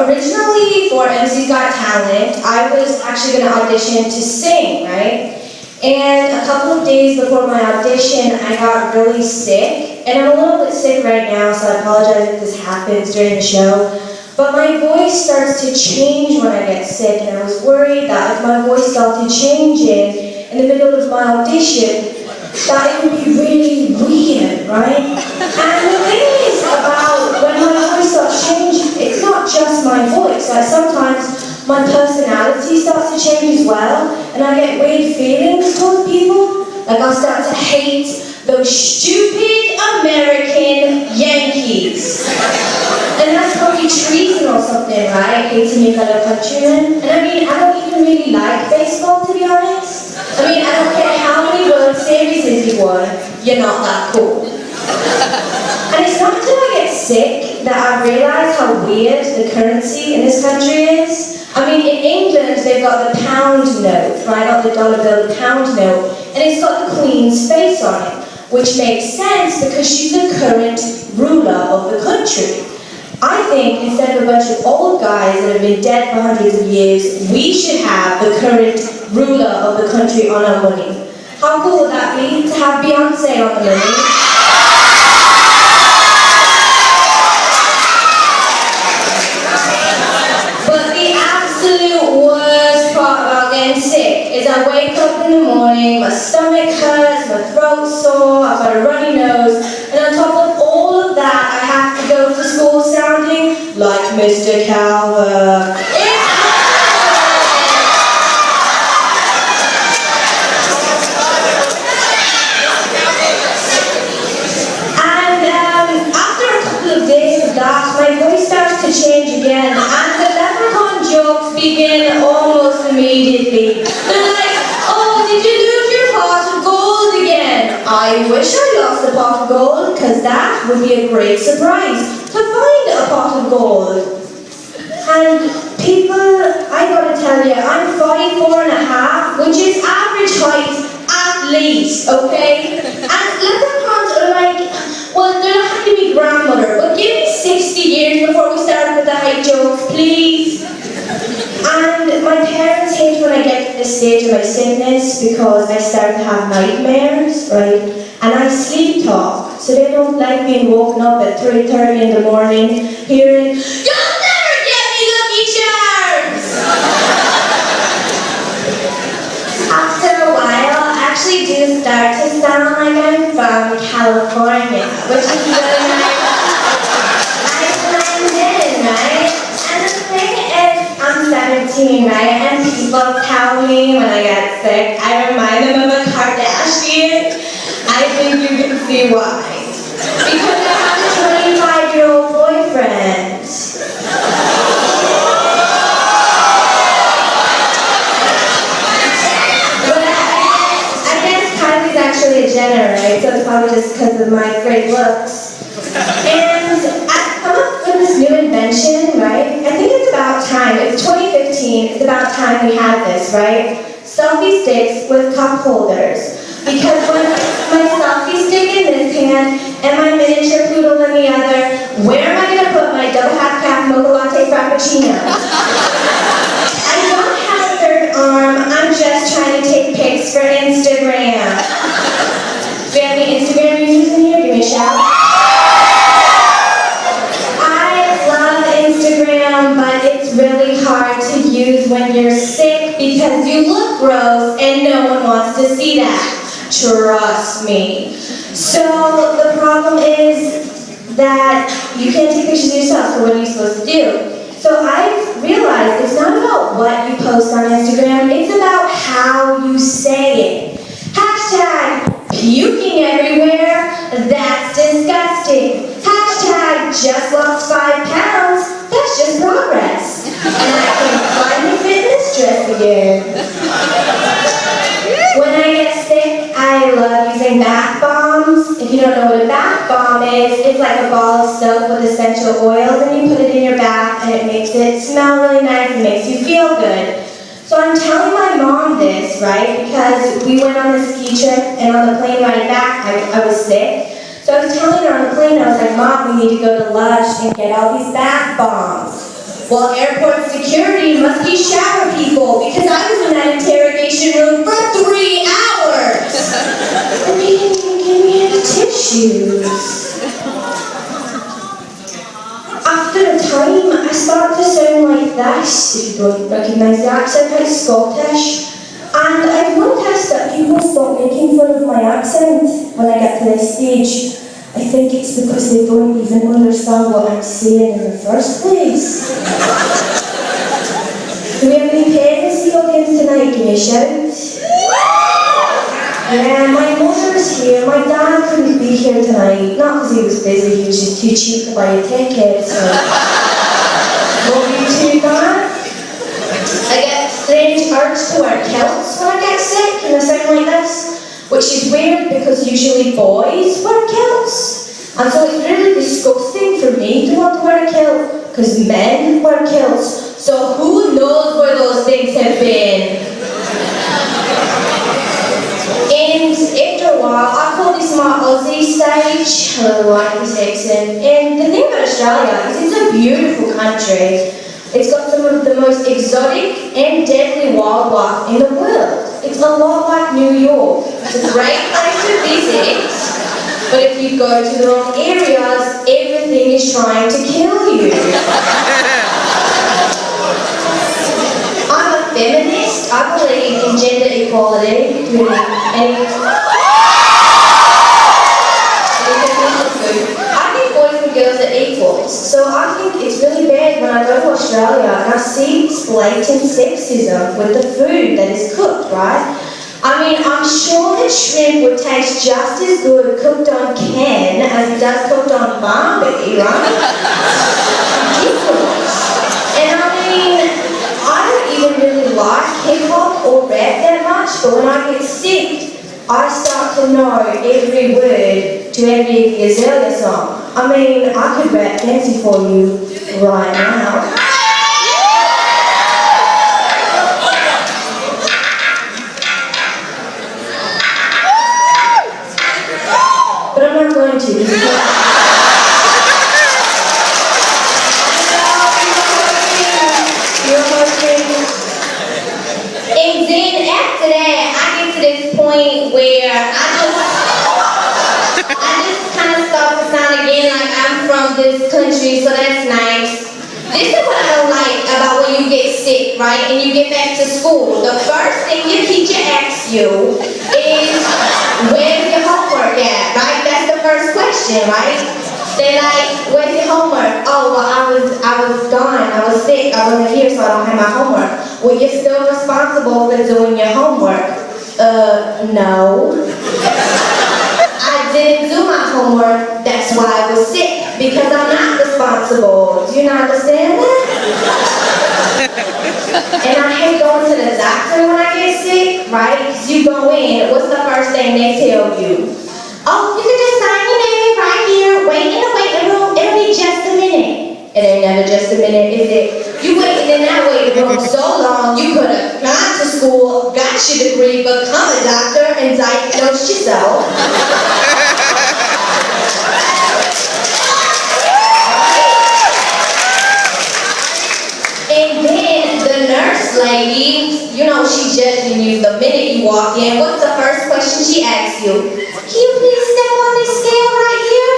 originally for MC's Got Talent, I was actually going to audition to sing, right? And a couple of days before my audition, I got really sick. And I'm a little bit sick right now, so I apologize if this happens during the show. But my voice starts to change when I get sick, and I was worried that if my voice started changing in the middle of my audition, that it would be really weird, right? And the thing is about when my voice starts changing, it's not just my voice. Like sometimes my personality starts to change as well, and I get weird feelings towards people. Like I'll start to hate those stupid American Yankees. And that's probably treason or something, right? Hating your fellow countrymen. And I mean, I don't even really like baseball, to be honest. I mean, I don't care how many World Series you won, you're not that cool. And it's not until I get sick that I realize how weird the currency in this country is. I mean, in England, they've got the pound note, right? Not the dollar bill, the pound note. And it's got the Queen's face on it, which makes sense because she's the current ruler of the country. I think instead of a bunch of old guys that have been dead for hundreds of years, we should have the current ruler of the country on our money. How cool would that be to have Beyonce on the money? But the absolute worst part about getting sick is I wake up in the morning, my stomach hurts, my throat's sore, I've got a runny nose, and on top of all of that, I have to go to school sounding like Mr. Calvert. My voice starts to change again, and the leprechaun jokes begin almost immediately. They're like, oh, did you lose your pot of gold again? I wish I lost a pot of gold, because that would be a great surprise, to find a pot of gold. And people, I gotta tell you, I'm 5'4.5", which is average height at least, okay? And leprechauns are like, well, they're not having to be grandmother, but give me 60 years before we start with the height jokes, please. And my parents hate when I get to this stage of my sickness because I start to have nightmares, right? And I sleep talk, so they don't like being woken up at 3:30 in the morning hearing, "You'll never get me Lucky Charms!" After a while, I actually do start to sound like I'm from California, which is really nice. I blend in, right? And the thing is, I'm 17, right? And people tell me when I get sick, I remind them of a Kardashian. I think you can see why. Because I have a 25-year-old boyfriend. Actually a Jenner, right? So it's probably just because of my great looks. And I've come up with this new invention, right? I think it's about time. It's 2015. It's about time we had this, right? Selfie sticks with cup holders. Because when my selfie stick in this hand and my miniature poodle in the other, where am I going to put my double half calf mocha latte frappuccino? I don't have a third arm. I'm just trying to take pics for Instagram. Do we have any Instagram users in here? Give me a shout. I love Instagram, but it's really hard to use when you're sick because you look gross and no one wants to see that. Trust me. So the problem is that you can't take pictures of yourself, so what are you supposed to do? So I've realized it's not about what you post on Instagram, it's about how you say it. Hashtag puking everywhere, that's disgusting. Hashtag just lost 5 pounds, that's just progress. And I can finally fit this dress again. When I get sick, I love using bath bombs. If you don't know what a bath bomb is, it's like a ball of soap with essential oils and you put it in your bath and it makes it smell really nice and makes you feel good. So I'm telling my mom this, right, because we went on a ski trip and on the plane ride back, I was sick. So I was telling her on the plane, I was like, Mom, we need to go to Lush and get all these bath bombs. Well, airport security must be shower people because I was in that interrogation room for 3 hours. And they didn't even give me any tissues. After a time, I started to sound like this, if you don't recognise the accent, it's Scottish. And I've noticed that people stop making fun of my accent when I get to this stage. I think it's because they don't even understand what I'm saying in the first place. Do we have any parents in the audience tonight? Give me a shout. Yeah, my mother's here. My dad couldn't be here tonight. Not because he was busy, he was just too cheap to buy a ticket, so... Love you too, Dad. I get a strange urge to wear kilts when I get sick, and I sound like this. Which is weird because usually boys wear kilts. And so it's really disgusting for me to want to wear a kilt, because men wear kilts. So who knows where those things have been? And after a while, I call this my Aussie stage, hello, I'm accent. And the thing about Australia is it's a beautiful country. It's got some of the most exotic and deadly wildlife in the world. It's a lot like New York. It's a great place to visit, but if you go to the wrong areas, everything is trying to kill you. I'm a feminist. I believe in gender equality. I think boys and girls are equals. So I think it's really bad when I go to Australia and I see blatant sexism with the food that is cooked, right? I mean, I'm sure that shrimp would taste just as good cooked on Ken as it does cooked on Barbie, right? Ridiculous. And I mean, I don't even really like hip-hop or rap that much, but when I get sick, I start to know every word to every Azalea song. I mean, I could rap Fancy for you right now. But I'm not going to. And then after that, I get to this point where I just kind of start to sound again like I'm from this country, so that's nice. This is what I don't like about when you get sick, right, and you get back to school. The first thing your teacher asks you is, where's your homework at, right? That's the first question, right? They're like, where's your homework? Oh, well, I was gone. I was sick. I wasn't here, so I don't have my homework. Well, you're still responsible for doing your homework. No. I didn't do my homework. That's why I was sick. Because I'm not responsible. Do you not understand that? And I hate going to the doctor when I get sick, right? Because you go in, what's the first thing they tell you? Oh, you can just sign your name right here, wait in the waiting room, it'll be just a minute. It ain't never just a minute, is it? You waited in that waiting room so long, you could have gone to school, got your degree, become a doctor, and diagnosed yourself. And then the nurse lady, you know she's judging you the minute you walk in. What's the first question she asks you? Can you please step on this scale right here?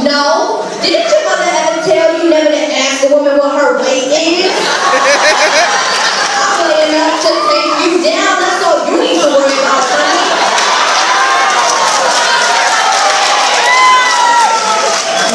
No. Didn't your mother ever tell you never to ask a woman what her weight is? I'm weighing enough to take you down. That's all you need to worry about, honey.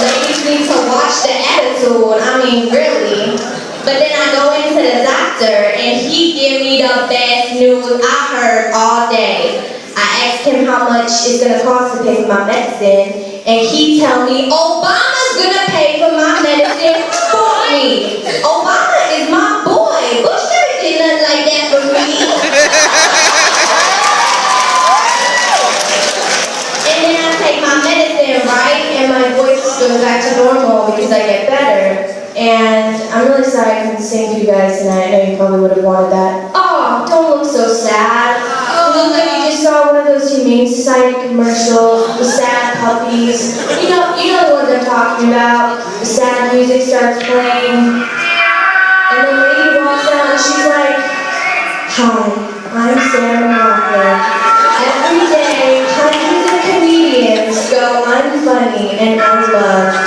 Ladies need to watch the attitude. I mean, really. But then I go into the doctor and he give me the best news I heard all day. I asked him how much it's going to cost to pay for my medicine, and he tell me Obama's going to pay for my medicine for me. Obama is my boy. Bush never did nothing like that for me. And then I take my medicine, right, and my voice goes back to normal because I get better. And I'm really sorry I couldn't sing for you guys tonight. I know you probably would have wanted that. Oh, don't look so sad. You look like you just saw one of those Humane Society commercials, the sad puppies. You know the ones I'm talking about. The sad music starts playing. Hi, I'm Sarah Moffat. Every day, hundreds of comedians go unfunny and unloved.